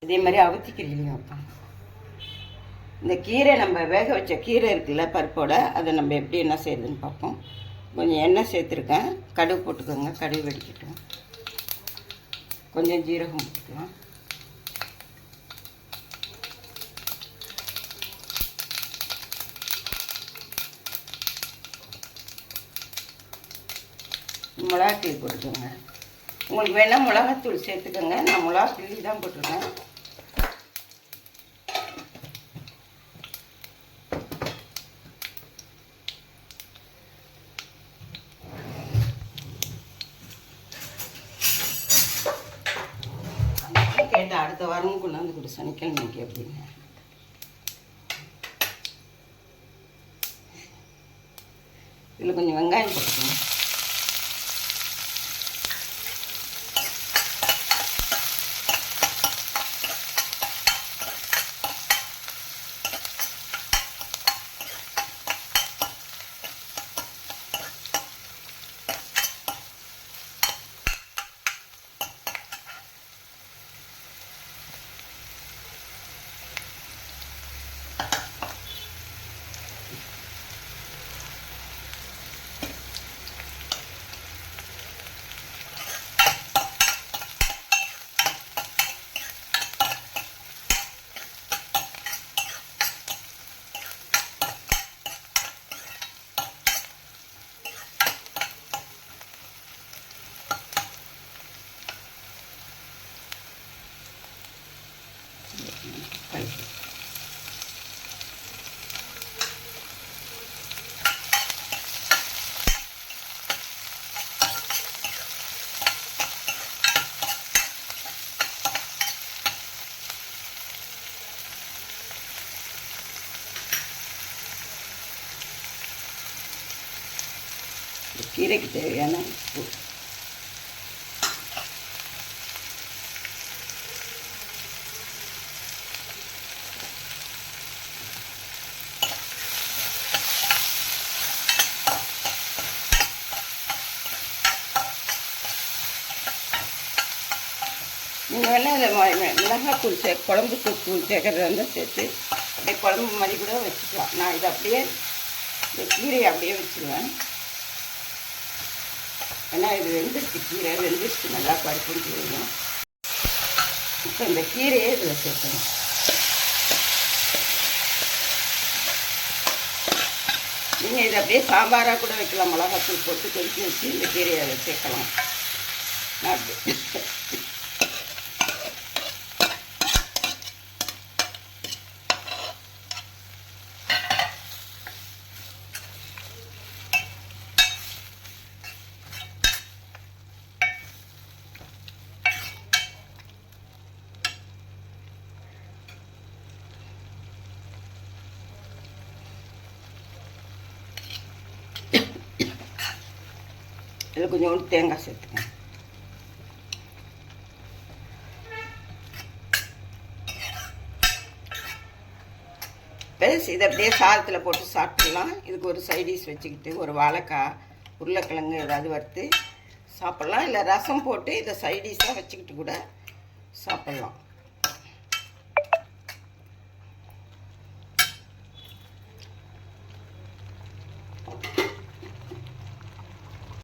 இதே மாதிரி அவத்திக்கீரையிலையும் வைப்பாங்க. இந்த கீரை நம்ம வேக வச்ச கீரை இருக்குல்ல பருப்போட, அதை நம்ம எப்படி என்ன செய்யுதுன்னு பார்ப்போம். கொஞ்சம் எண்ணெய் சேர்த்துருக்கேன், கடுகு போட்டுக்கோங்க, கடுகு வெடிக்கட்டும். கொஞ்சம் ஜீரகம் போட்டுக்கலாம். மிளகாத்தூள் போட்டுக்கோங்க. உங்களுக்கு வேணால் மிளகாத்தூள் சேர்த்துக்கோங்க. நான் மிளகாத்தூள் தான் போட்டிருக்கேன். கேட்டால் அடுத்த வாரமும் கொண்டாந்து கொடு, சனிக்கிழமைக்கு அப்படின்னு. இதில் கொஞ்சம் வெங்காயம் போட்டுக்கோங்க. கீரைக்கு தேவையான உப்பு, நீங்கள் வேணால் இதில் மிளகாத்தூள் குழம்பு தூள் சேர்க்கறதா இருந்தால் சேர்த்து அப்படியே குழம்பு மாதிரி கூட வச்சுக்கலாம். நான் இதை அப்படியே இந்த கீரையை அப்படியே வச்சுருவேன். ஏன்னா இது வெந்துருச்சு, கீரை வெந்துருச்சு, நல்லா பருப்புன்னு தெரியும். இப்போ இந்த கீரையே இதில் சேர்க்கணும். நீங்கள் இதை அப்படியே சாம்பாராக கூட வைக்கலாம். மிளகாத்தூள் போட்டு கொதிக்க வச்சு இந்த கீரையை அதை சேர்க்கலாம். இதில் கொஞ்சோண்டு தேங்காய் சேர்த்துக்கேன். இதை அப்படியே சாதத்தில் போட்டு சாப்பிட்லாம். இதுக்கு ஒரு சைடிஷ் வச்சுக்கிட்டு ஒரு வாழைக்காய், உருளைக்கிழங்கு ஏதாவது வறுத்து சாப்பிட்லாம். இல்லை ரசம் போட்டு இதை சைடிஷாக வச்சுக்கிட்டு கூட சாப்பிட்லாம்.